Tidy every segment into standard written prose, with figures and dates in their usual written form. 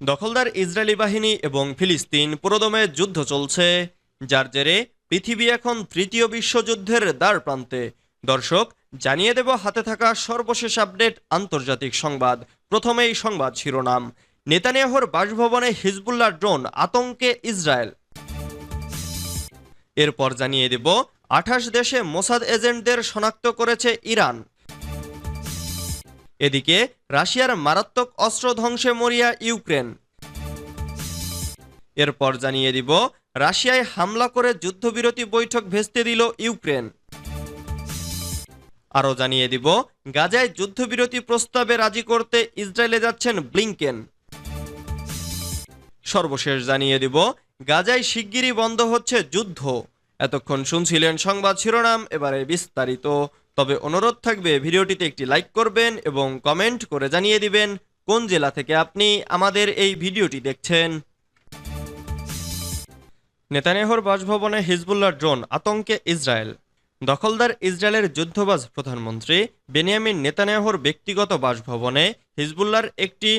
দখলদার ইসরায়েলি বাহিনী এবং ফিলিস্তিন পুরোদমে যুদ্ধ চলছে, যার জেরে পৃথিবী এখন তৃতীয় বিশ্বযুদ্ধের দ্বার প্রান্তে। দর্শক, জানিয়ে দেব হাতে থাকা সর্বশেষ আপডেট আন্তর্জাতিক সংবাদ। প্রথমেই সংবাদ শিরোনাম। নেতানিয়াহুর বাসভবনে হিজবুল্লাহ ড্রোন, আতঙ্কে ইসরায়েল। এরপর জানিয়ে দেব 28 দেশে মোসাদ এজেন্টদের শনাক্ত করেছে ইরান। এদিকে রাশিয়ার মারাত্মক অস্ত্র ধ্বংসে মরিয়া ইউক্রেন। এরপর জানিয়ে দিব রাশিয়ায় হামলা করে যুদ্ধবিরতি বৈঠক ভেস্তে দিল ইউক্রেন। আরও জানিয়ে দিব গাজায় যুদ্ধবিরতি প্রস্তাবে রাজি করতে ইসরায়েলে যাচ্ছেন ব্লিংকেন। সর্বশেষ জানিয়ে দিব গাজায় শিগগিরই বন্ধ হচ্ছে যুদ্ধ। এতক্ষণ শুনছিলেন সংবাদ শিরোনাম, এবারে বিস্তারিত। তবে অনুরোধ থাকবে ভিডিওটিতে একটি লাইক করবেন এবং কমেন্ট করে জানিয়ে দিবেন কোন জেলা থেকে আপনি আমাদের এই ভিডিওটি দেখছেন। নেতানিয়াহুর বাসভবনে হিজবুল্লাহ ড্রোন, আতঙ্কে ইসরায়েল। দখলদার ইসরায়েলের যুদ্ধবাজ প্রধানমন্ত্রী বেনিয়ামিন নেতানিয়াহুর ব্যক্তিগত বাসভবনে হিজবুল্লাহর একটি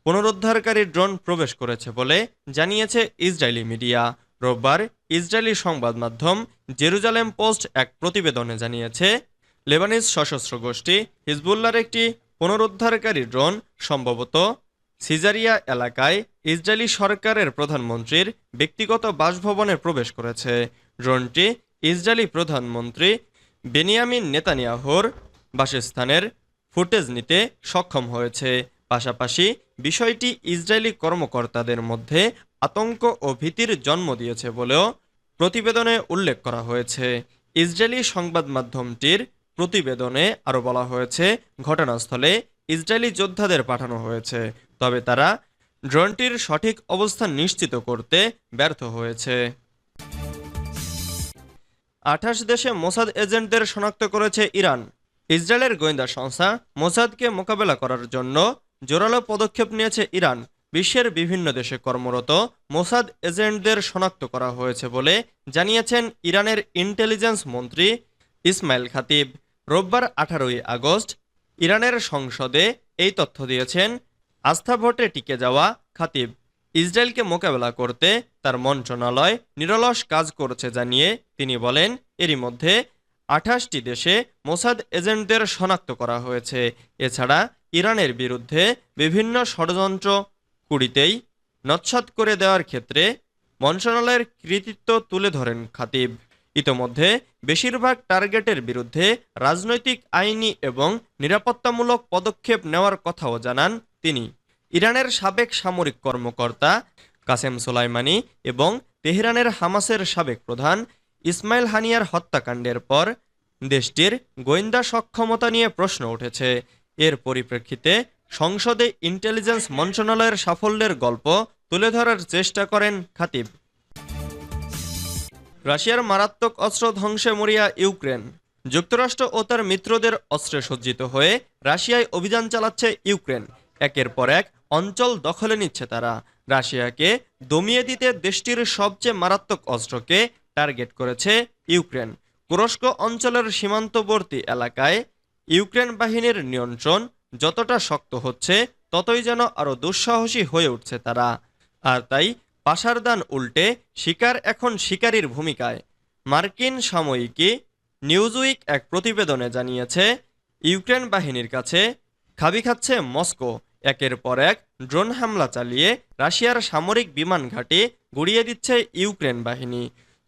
পুনরুদ্ধারকারী ড্রোন প্রবেশ করেছে বলে জানিয়েছে ইসরায়েলি মিডিয়া। রোববার ইসরায়েলি সংবাদ মাধ্যম জেরুজালেম পোস্ট এক প্রতিবেদনে জানিয়েছে, লেবানিজ সশস্ত্র গোষ্ঠী হিজবুল্লাহর একটি পুনরুদ্ধারকারী ড্রোন সম্ভবত সিজারিয়া এলাকায় ইসরায়েলি সরকারের প্রধানমন্ত্রীর ব্যক্তিগত বাসভবনে প্রবেশ করেছে। ড্রোনটি ইসরায়েলি প্রধানমন্ত্রী বেনিয়ামিন নেতানিয়াহুর বাসস্থানের ফুটেজ নিতে সক্ষম হয়েছে। পাশাপাশি বিষয়টি ইসরায়েলি কর্মকর্তাদের মধ্যে আতঙ্ক ও ভীতির জন্ম দিয়েছে বলেও প্রতিবেদনে উল্লেখ করা হয়েছে। ইসরায়েলি সংবাদ মাধ্যমটির প্রতিবেদনে আরও বলা হয়েছে, ঘটনাস্থলে ইসরায়েলি যোদ্ধাদের পাঠানো হয়েছে, তবে তারা ড্রোনটির সঠিক অবস্থান নিশ্চিত করতে ব্যর্থ হয়েছে। 28 দেশে মোসাদ এজেন্টদের শনাক্ত করেছে ইরান। ইসরায়েলের গোয়েন্দা সংস্থা মোসাদকে মোকাবেলা করার জন্য জোরালো পদক্ষেপ নিয়েছে ইরান। বিশ্বের বিভিন্ন দেশে কর্মরত মোসাদ এজেন্টদের শনাক্ত করা হয়েছে বলে জানিয়েছেন ইরানের ইন্টেলিজেন্স মন্ত্রী ইসমাইল খাতিব। রোববার 18 আগস্ট ইরানের সংসদে এই তথ্য দিয়েছেন আস্থা ভোটে টিকে যাওয়া খাতিব। ইসরায়েলকে মোকাবেলা করতে তার মন্ত্রণালয় নিরলস কাজ করছে জানিয়ে তিনি বলেন, এরই মধ্যে 28টি দেশে মোসাদ এজেন্টদের শনাক্ত করা হয়েছে। এছাড়া ইরানের বিরুদ্ধে বিভিন্ন ষড়যন্ত্র কুড়িতেই নস্যাৎ করে দেওয়ার ক্ষেত্রে মন্ত্রণালয়ের কৃতিত্ব তুলে ধরেন খাতিব। ইতোমধ্যে বেশিরভাগ টার্গেটের বিরুদ্ধে রাজনৈতিক, আইনি এবং নিরাপত্তামূলক পদক্ষেপ নেওয়ার কথাও জানান তিনি। ইরানের সাবেক সামরিক কর্মকর্তা কাসেম সোলাইমানি এবং তেহরানের হামাসের সাবেক প্রধান ইসমাইল হানিয়ার হত্যাকাণ্ডের পর দেশটির গোয়েন্দা সক্ষমতা নিয়ে প্রশ্ন উঠেছে। এর পরিপ্রেক্ষিতে সংসদে ইন্টেলিজেন্স মন্ত্রণালয়ের সাফল্যের গল্প তুলে ধরার চেষ্টা করেন খাতিব। রাশিয়ার মারাত্মক অস্ত্র ধ্বংসে মরিয়া ইউক্রেন। যুক্তরাষ্ট্র ও তার মিত্রদের অস্ত্রে সজ্জিত হয়ে রাশিয়ায় অভিযান চালাচ্ছে ইউক্রেন। একের পর এক অঞ্চল দখলে নিচ্ছে তারা। রাশিয়াকে দমিয়ে দিতে দেশটির সবচেয়ে মারাত্মক অস্ত্রকে টার্গেট করেছে ইউক্রেন। কুরস্ক অঞ্চলের সীমান্তবর্তী এলাকায় ইউক্রেন বাহিনীর নিয়ন্ত্রণ যতটা শক্ত হচ্ছে ততই যেন আরও দুঃসাহসী হয়ে উঠছে তারা। আর তাই পাশার দান উল্টে শিকার এখন শিকারীর ভূমিকায়। মার্কিন সাময়িকী নিউজউইক এক প্রতিবেদনে জানিয়েছে, ইউক্রেন বাহিনীর কাছে খাবি খাচ্ছে মস্কো। একের পর এক ড্রোন হামলা চালিয়ে রাশিয়ার সামরিক বিমান ঘাঁটি গুড়িয়ে দিচ্ছে ইউক্রেন বাহিনী।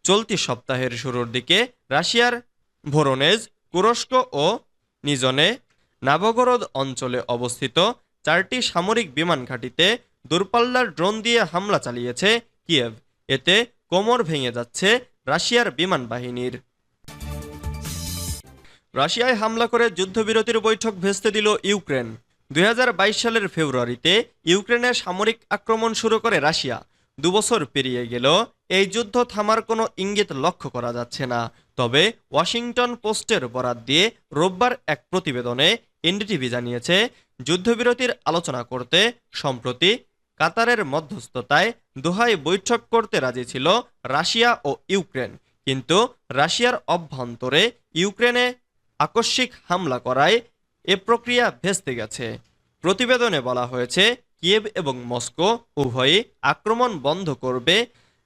চলতি সপ্তাহের শুরুর দিকে রাশিয়ার ভোরোনেজ, কুরস্ক ও নিজনে নাভগোরদ অঞ্চলে অবস্থিত 4টি সামরিক বিমান ঘাঁটিতে দূরপাল্লার ড্রোন দিয়ে হামলা চালিয়েছে কিয়েভ। এতে কোমর ভেঙে যাচ্ছে রাশিয়ার বিমান বাহিনীর। রাশিয়ায় হামলা করে যুদ্ধবিরতির বৈঠক ভেস্তে দিল ইউক্রেন। 2022 সালের ফেব্রুয়ারিতে ইউক্রেনে সামরিক আক্রমণ শুরু করে রাশিয়া। 2 বছর পেরিয়ে গেলেও এই যুদ্ধ থামার কোনো ইঙ্গিত লক্ষ্য করা যাচ্ছে না। তবে ওয়াশিংটন পোস্টের বরাত দিয়ে রোববার এক প্রতিবেদনে এনডিটিভি জানিয়েছে, যুদ্ধবিরতির আলোচনা করতে সম্প্রতি কাতারের মধ্যস্থতায় দোহায় বৈঠক করতে রাজি ছিল রাশিয়া ও ইউক্রেন। কিন্তু রাশিয়ার অভ্যন্তরে ইউক্রেনে আকস্মিক হামলা করায় এ প্রক্রিয়া ভেস্তে গেছে। প্রতিবেদনে বলা হয়েছে, কিয়েভ এবং মস্কো উভয়ই আক্রমণ বন্ধ করবে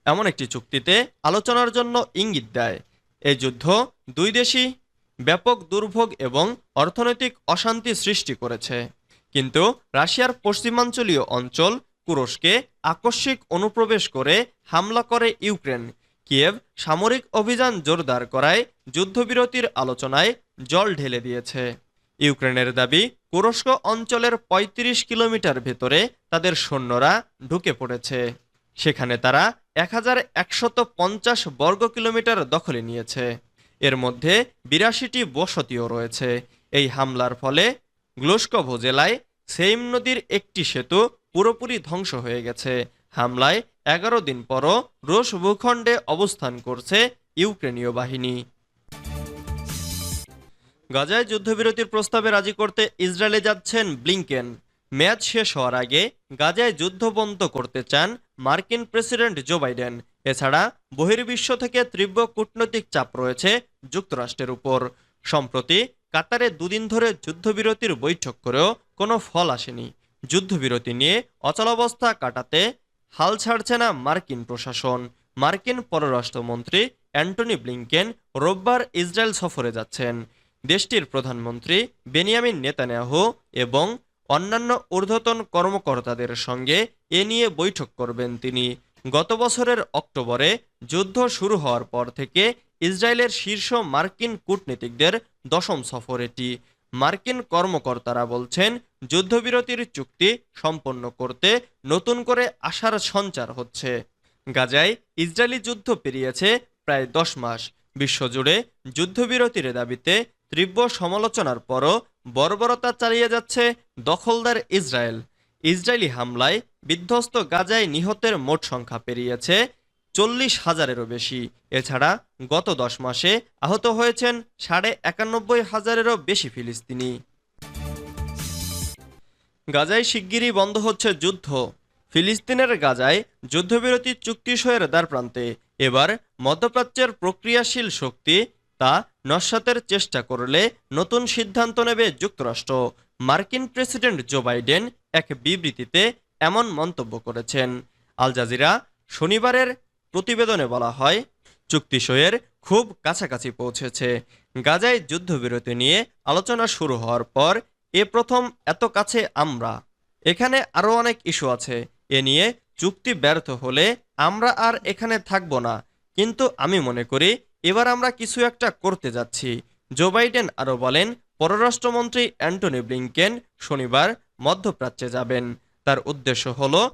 এমন একটি চুক্তিতে আলোচনার জন্য ইঙ্গিত দেয়। এই যুদ্ধ দুই দেশই ব্যাপক দুর্ভোগ এবং অর্থনৈতিক অশান্তি সৃষ্টি করেছে। কিন্তু রাশিয়ার পশ্চিমাঞ্চলীয় অঞ্চল কুরস্কে আকস্মিক অনুপ্রবেশ করে হামলা করে ইউক্রেন। কিয়েভ সামরিক অভিযান জোরদার করায় যুদ্ধবিরতির আলোচনায় জল ঢেলে দিয়েছে। ইউক্রেনের দাবি, কুরস্ক অঞ্চলের ৩৫ কিলোমিটার ভেতরে তাদের সৈন্যরা ঢুকে পড়েছে। সেখানে তারা ১,১৫০ বর্গ কিলোমিটার দখলে নিয়েছে। এর মধ্যে ৮২টি বসতিও রয়েছে। এই হামলার ফলে গ্লুস্কভো জেলায় সেইম নদীর একটি সেতু পুরোপুরি ধ্বংস হয়ে গেছে। হামলায় ১১ দিন পরও রুশ ভূখণ্ডে অবস্থান করছে ইউক্রেনীয় বাহিনী। গাজায় যুদ্ধবিরতির প্রস্তাবে রাজি করতে ইসরায়েলে যাচ্ছেন ব্লিংকেন। মেয়াদ শেষ হওয়ার আগে গাজায় যুদ্ধ বন্ধ করতে চান মার্কিন প্রেসিডেন্ট জো বাইডেন। এছাড়া বহির্বিশ্ব থেকে তীব্র কূটনৈতিক চাপ রয়েছে যুক্তরাষ্ট্রের উপর। সম্প্রতি কাতারে দুদিন ধরে যুদ্ধবিরতির বৈঠক করেও কোনো ফল আসেনি। যুদ্ধবিরতি নিয়ে অচলাবস্থা কাটাতে হাল ছাড়ছে না মার্কিন প্রশাসন। মার্কিন পররাষ্ট্রমন্ত্রী অ্যান্টনি ব্লিংকেন রোববার ইসরায়েল সফরে যাচ্ছেন। দেশটির প্রধানমন্ত্রী বেনিয়ামিন নেতানিয়াহু এবং অন্যান্য ঊর্ধ্বতন কর্মকর্তাদের সঙ্গে এ নিয়ে বৈঠক করবেন তিনি। গত বছরের অক্টোবরে যুদ্ধ শুরু হওয়ার পর থেকে ইসরায়েলের শীর্ষ মার্কিন কূটনীতিকদের ১০ম সফর এটি। মার্কিন কর্মকর্তারা বলছেন, যুদ্ধবিরতির চুক্তি সম্পন্ন করতে নতুন করে আশার সঞ্চার হচ্ছে। গাজায় ইসরায়েলি যুদ্ধ পেরিয়েছে প্রায় ১০ মাস। বিশ্বজুড়ে যুদ্ধবিরতির দাবিতে তীব্র সমালোচনার পরও বর্বরতা চালিয়ে যাচ্ছে দখলদার ইসরায়েল। ইসরায়েলি হামলায় বিধ্বস্ত গাজায় নিহতের মোট সংখ্যা পেরিয়েছে ৪০,০০০-এরও বেশি। এছাড়া গত ১০ মাসে আহত হয়েছেন ৯১,৫০০-এরও বেশি ফিলিস্তিনি। গাজায় শিগগিরই বন্ধ হচ্ছে যুদ্ধ। ফিলিস্তিনের গাজায় যুদ্ধবিরতি চুক্তি সইয়ের দ্বারপ্রান্তে। এবার মধ্যপ্রাচ্যের প্রক্রিয়াশীল শক্তি তা নস্যাতের চেষ্টা করলে নতুন সিদ্ধান্ত নেবে যুক্তরাষ্ট্র। মার্কিন প্রেসিডেন্ট জো বাইডেন এক বিবৃতিতে এমন মন্তব্য করেছেন। আল জাজিরা শনিবারের প্রতিবেদনে বলা হয়, চুক্তি সইয়ের খুব কাছাকাছি পৌঁছেছে। গাজায় যুদ্ধবিরতি নিয়ে আলোচনা শুরু হওয়ার পর এ প্রথম এত কাছে আমরা। এখানে আরও অনেক ইস্যু আছে। এ নিয়ে চুক্তি ব্যর্থ হলে আমরা আর এখানে থাকব না। কিন্তু আমি মনে করি এবার আমরা কিছু একটা করতে যাচ্ছি। জো বাইডেন আরও বলেন, পররাষ্ট্রমন্ত্রী অ্যান্টনি ব্লিংকেন শনিবার মধ্যপ্রাচ্যে যাবেন। তার উদ্দেশ্য হলো